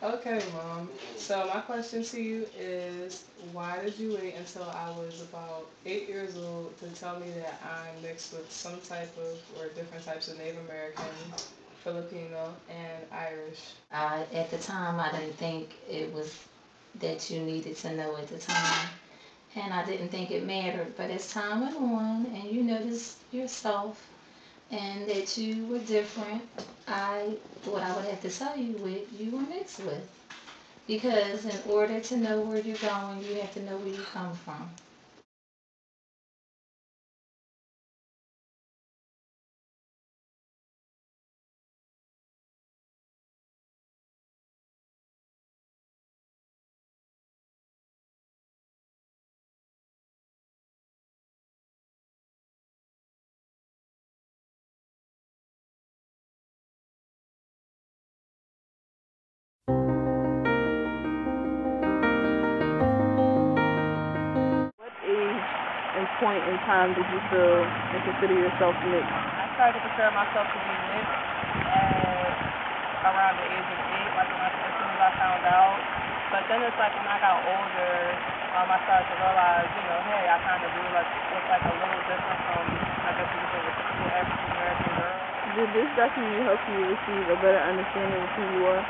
Okay, Mom. So my question to you is, why did you wait until I was about 8 years old to tell me that I'm mixed with some type of or different types of Native American, Filipino, and Irish? At the time, I didn't think it was that you needed to know at the time, and I didn't think it mattered. But as time went on, and you noticed yourself, and that you were different, I thought I would have to tell you what you were mixed with. Because in order to know where you're going, you have to know where you come from. What age and point in time did you feel and consider yourself mixed? I started to consider myself to be mixed at around the age of 8, like as soon as I found out. But then it's like when I got older, I started to realize, hey, I kind of do look like a little different from, I guess you could say, the typical African American girl. Did this documentary help you receive a better understanding of who you are?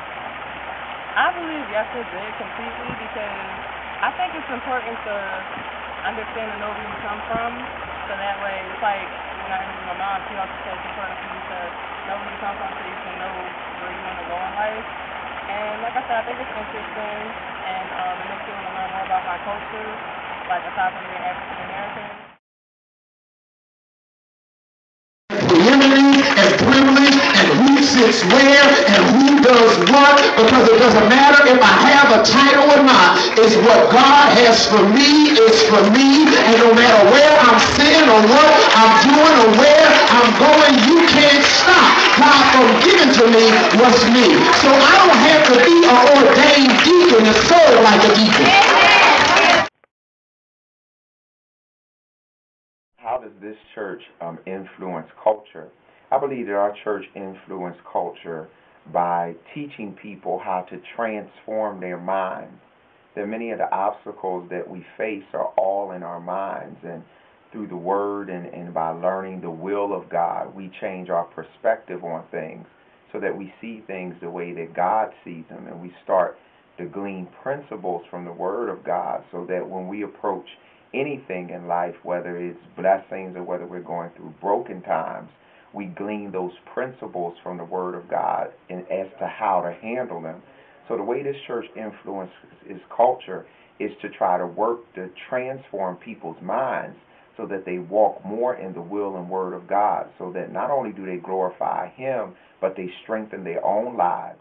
I believe yes, it did completely because I think it's important to understand and know where you come from. So that way, it's like even my mom, she also says it's important for you to know where you come from so you can know where you want to go in life. And like I said, I think it's interesting and it makes me want to learn more about my culture, like aside from being African American. Eliminate and privilege and who sits where and who does what, because it doesn't matter if I have a title or not. It's what God has for me is for me, and no matter where I'm sitting or what I'm doing or where I'm going, you can't stop God from giving to me what's me. So I don't have to be an ordained deacon to serve like a deacon. How does this church influence culture? I believe that our church influenced culture by teaching people how to transform their minds. That many of the obstacles that we face are all in our minds, and through the Word and by learning the will of God, we change our perspective on things so that we see things the way that God sees them, and we start to glean principles from the Word of God so that when we approach anything in life, whether it's blessings or whether we're going through broken times, we glean those principles from the Word of God and as to how to handle them. So the way this church influences its culture is to try to work to transform people's minds so that they walk more in the will and word of God, so that not only do they glorify Him, but they strengthen their own lives.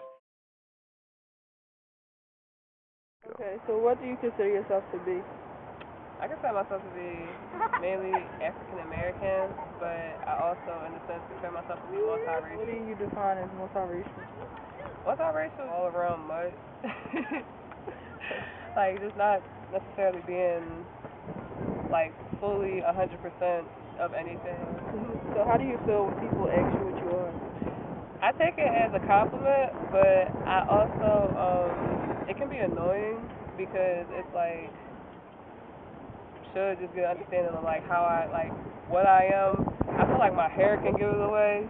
Okay, so what do you consider yourself to be? I consider myself to be mainly African American, but I also, in a sense, consider myself to be multiracial. What do you define as multiracial? Multiracial is all around mud. Like, just not necessarily being, like, fully 100% of anything. So how do you feel when people ask you what you are? I take it as a compliment, but I also, it can be annoying because it's like, should just get an understanding of like how I like what I am. I feel like my hair can give it away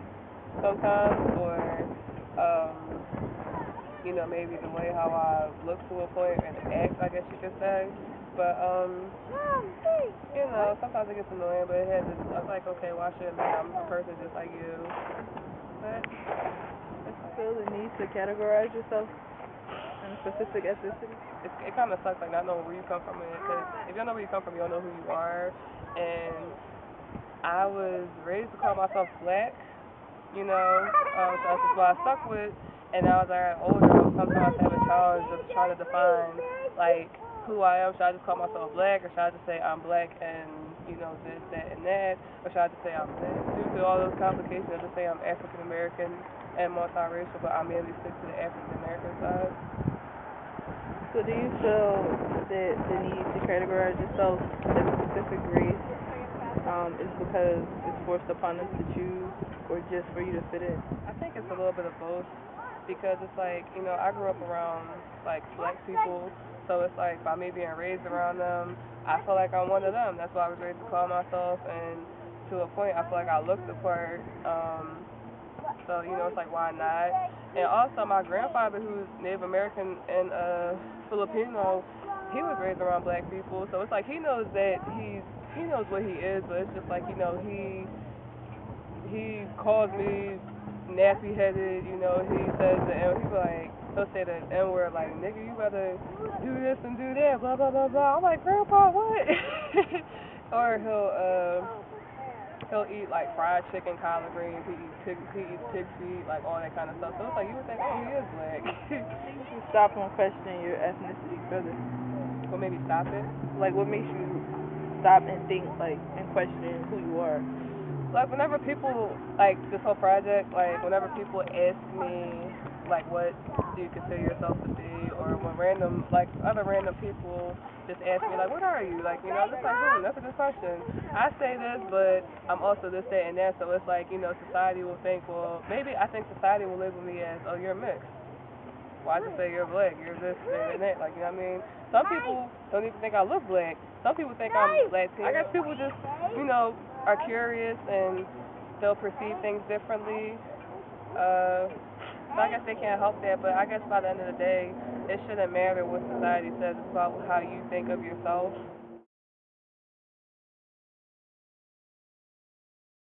sometimes, or um, maybe the way how I look to a point and act, I guess you could say. But sometimes it gets annoying, but it has. I'm like, okay, why should it matter? I'm a person just like you. But Do you feel the need to categorize yourself in a specific ethnicity? it kind of sucks like not knowing where you come from, because if you don't know where you come from, you don't know who you are. And I was raised to call myself black, so that's just what I stuck with. And now as I got older, I would sometimes have a challenge of trying to define like who I am. Should I just call myself black, or should I just say I'm black and this, that, and that, or should I just say I'm this? Due to all those complications, I just say I'm African American and multiracial, but I mainly stick to the African American side. So do you feel that the need to categorize yourself as a specific race is because it's forced upon us to choose, or just for you to fit in? I think it's a little bit of both. because it's like, you know, I grew up around like black people, so it's like by me being raised around them, I feel like I'm one of them. That's why I was raised to call myself, and to a point, I feel like I look the part. So you know, it's like why not? And also, my grandfather, who's Native American and Filipino, he was raised around black people, so it's like he knows that he knows what he is, but it's just like, you know, he calls me nappy headed, you know, he says the N, he'll say the N word like, nigga, you better do this and do that, blah blah blah blah. I'm like, Grandpa, what? Or he'll eat like fried chicken, collard greens, he eats pig feet, like all that kind of stuff. So it's like you would think, oh, he is black. You stop and question your ethnicity further. What made me stop it? Like, what makes you stop and think, like, and question who you are? Like, whenever people, like, this whole project, like, whenever people ask me, like, what do you consider yourself to be, or when other random people just ask me, like, what are you? Like, you know, just like, that's a good question. I say this, but I'm also this, that, and that, so it's like, you know, society will think, well, maybe I think society will label me as, oh, you're mixed. Why just say you're black? You're this, and that. Like, you know what I mean? Some people don't even think I look black. Some people think I'm Latin. I guess people just, you know, are curious and they'll perceive things differently. So I guess they can't help that. But I guess by the end of the day, it shouldn't matter what society says. It's about how you think of yourself.